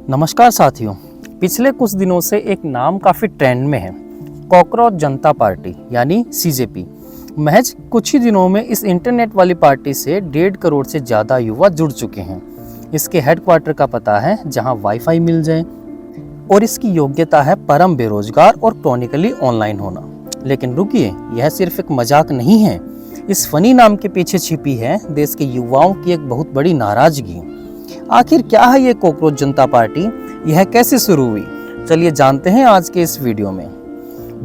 नमस्कार साथियों, पिछले कुछ दिनों से एक नाम काफ़ी ट्रेंड में है, कॉकरोच जनता पार्टी यानी सीजेपी। महज कुछ ही दिनों में इस इंटरनेट वाली पार्टी से 1.5 करोड़ से ज़्यादा युवा जुड़ चुके हैं। इसके हेडक्वार्टर का पता है जहां वाईफाई मिल जाए और इसकी योग्यता है परम बेरोजगार और क्रॉनिकली ऑनलाइन होना। लेकिन रुकिए, यह सिर्फ एक मजाक नहीं है। इस फनी नाम के पीछे छिपी है देश के युवाओं की एक बहुत बड़ी नाराजगी। आखिर क्या है ये कॉकरोच जनता पार्टी, यह कैसे शुरू हुई, चलिए जानते हैं आज के इस वीडियो में।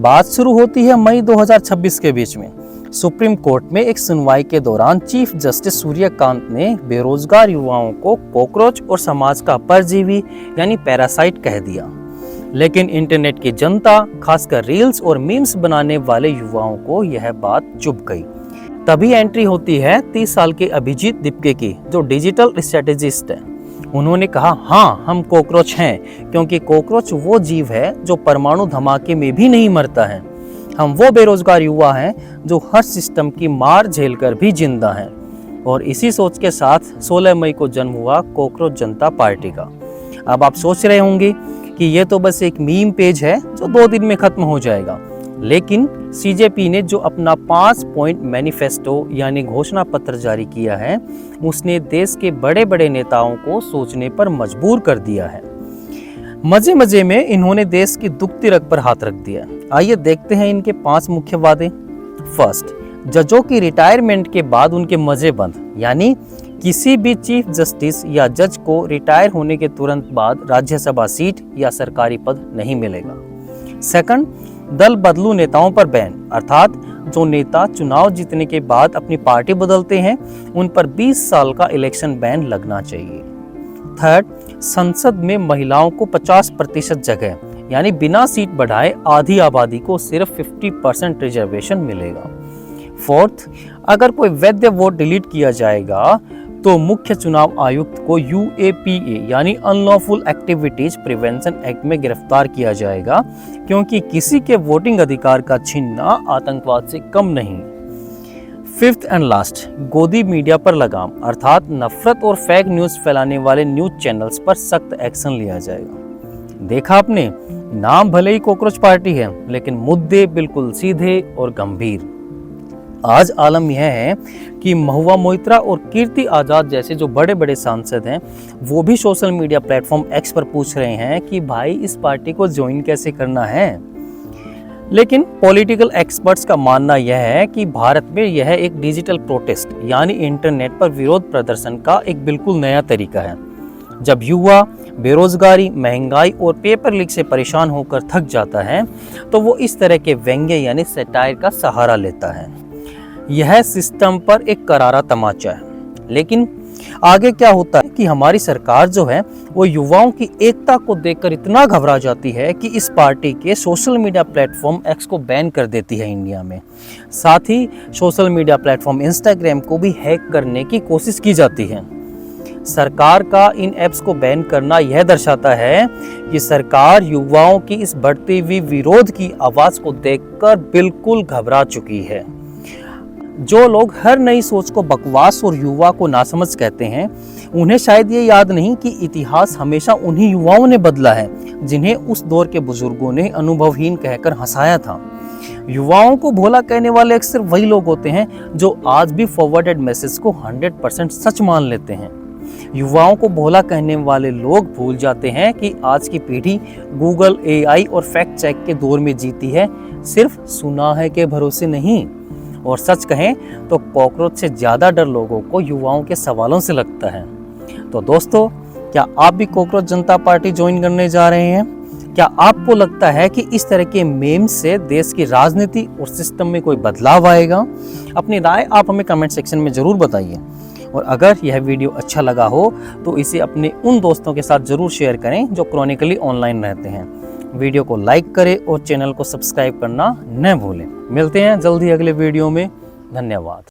बात शुरू होती है मई 2026 के बीच में। सुप्रीम कोर्ट में एक सुनवाई के दौरान चीफ जस्टिस सूर्यकांत ने बेरोजगार युवाओं को कॉकरोच और समाज का परजीवी यानी पैरासाइट कह दिया। लेकिन इंटरनेट की जनता, खासकर रील्स और मीम्स बनाने वाले युवाओं को यह बात चुभ गई। तभी एंट्री होती है 30 साल के अभिजीत दीपके की, जो डिजिटल स्ट्रेटेजिस्ट है। उन्होंने कहा, हाँ हम कॉकरोच हैं, क्योंकि कॉकरोच वो जीव है जो परमाणु धमाके में भी नहीं मरता है। हम वो बेरोजगार युवा हैं जो हर सिस्टम की मार झेलकर भी जिंदा हैं। और इसी सोच के साथ 16 मई को जन्म हुआ कॉकरोच जनता पार्टी का। अब आप सोच रहे होंगे कि ये तो बस एक मीम पेज है जो 2 दिन में खत्म हो जाएगा। लेकिन सीजेपी ने जो अपना 5 पॉइंट मैनिफेस्टो यानी घोषणा पत्र जारी किया है, उसने देश के बड़े बड़े नेताओं को सोचने पर मजबूर कर दिया है। मजे मजे में इन्होंने देश की दुखती रग पर हाथ रख दिया। आइए देखते हैं इनके 5 मुख्य वादे। फर्स्ट, जजों की रिटायरमेंट के बाद उनके मजे बंद, यानी किसी भी चीफ जस्टिस या जज को रिटायर होने के तुरंत बाद राज्यसभा सीट या सरकारी पद नहीं मिलेगा। सेकंड, दल बदलू नेताओं पर बैन, अर्थात जो नेता चुनाव जीतने के बाद अपनी पार्टी बदलते हैं उन पर 20 साल का इलेक्शन बैन लगना चाहिए। थर्ड, संसद में महिलाओं को 50% जगह, यानी बिना सीट बढ़ाए आधी आबादी को सिर्फ 50% रिजर्वेशन मिलेगा। फोर्थ, अगर कोई वैध वोट डिलीट किया जाएगा तो मुख्य चुनाव आयुक्त को UAPA यानी अनलॉफुल एक्टिविटीज प्रिवेंशन एक्ट में गिरफ्तार किया जाएगा, क्योंकि किसी के वोटिंग अधिकार का छीनना आतंकवाद से कम नहीं। फिफ्थ एंड लास्ट, गोदी मीडिया पर लगाम, अर्थात नफरत और फेक न्यूज फैलाने वाले न्यूज चैनल्स पर सख्त एक्शन लिया जाएगा। देखा आपने, नाम भले ही कॉकरोच पार्टी है, लेकिन मुद्दे बिल्कुल सीधे और गंभीर। आज आलम यह है कि महुआ मोइत्रा और कीर्ति आजाद जैसे जो बड़े बड़े सांसद हैं, वो भी सोशल मीडिया प्लेटफॉर्म एक्स पर पूछ रहे हैं कि भाई इस पार्टी को ज्वाइन कैसे करना है। लेकिन पॉलिटिकल एक्सपर्ट्स का मानना यह है कि भारत में यह एक डिजिटल प्रोटेस्ट यानी इंटरनेट पर विरोध प्रदर्शन का एक बिल्कुल नया तरीका है। जब युवा बेरोजगारी, महंगाई और पेपर लीक से परेशान होकर थक जाता है तो वो इस तरह के व्यंग्य यानी सैटायर का सहारा लेता है। यह सिस्टम पर एक करारा तमाचा है। लेकिन आगे क्या होता है कि हमारी सरकार जो है वो युवाओं की एकता को देखकर इतना घबरा जाती है कि इस पार्टी के सोशल मीडिया प्लेटफॉर्म एक्स को बैन कर देती है इंडिया में। साथ ही सोशल मीडिया प्लेटफॉर्म इंस्टाग्राम को भी हैक करने की कोशिश की जाती है। सरकार का इन ऐप्स को बैन करना यह दर्शाता है कि सरकार युवाओं की इस बढ़ती हुई विरोध की आवाज को देखकर बिल्कुल घबरा चुकी है। जो लोग हर नई सोच को बकवास और युवा को नासमझ कहते हैं, उन्हें शायद ये याद नहीं कि इतिहास हमेशा उन्हीं युवाओं ने बदला है जिन्हें उस दौर के बुजुर्गों ने अनुभवहीन कहकर हंसाया था। युवाओं को भोला कहने वाले अक्सर वही लोग होते हैं जो आज भी फॉरवर्डेड मैसेज को 100% सच मान लेते हैं। युवाओं को भोला कहने वाले लोग भूल जाते हैं कि आज की पीढ़ी गूगल, AI और फैक्ट चेक के दौर में जीती है, सिर्फ सुना है के भरोसे नहीं। और सच कहें तो कॉकरोच से ज़्यादा डर लोगों को युवाओं के सवालों से लगता है। तो दोस्तों, क्या आप भी कॉकरोच जनता पार्टी ज्वाइन करने जा रहे हैं? क्या आपको लगता है कि इस तरह के मेम्स से देश की राजनीति और सिस्टम में कोई बदलाव आएगा? अपनी राय आप हमें कमेंट सेक्शन में ज़रूर बताइए। और अगर यह वीडियो अच्छा लगा हो तो इसे अपने उन दोस्तों के साथ ज़रूर शेयर करें जो क्रॉनिकली ऑनलाइन रहते हैं। वीडियो को लाइक करें और चैनल को सब्सक्राइब करना न भूलें। मिलते हैं जल्दी अगले वीडियो में। धन्यवाद।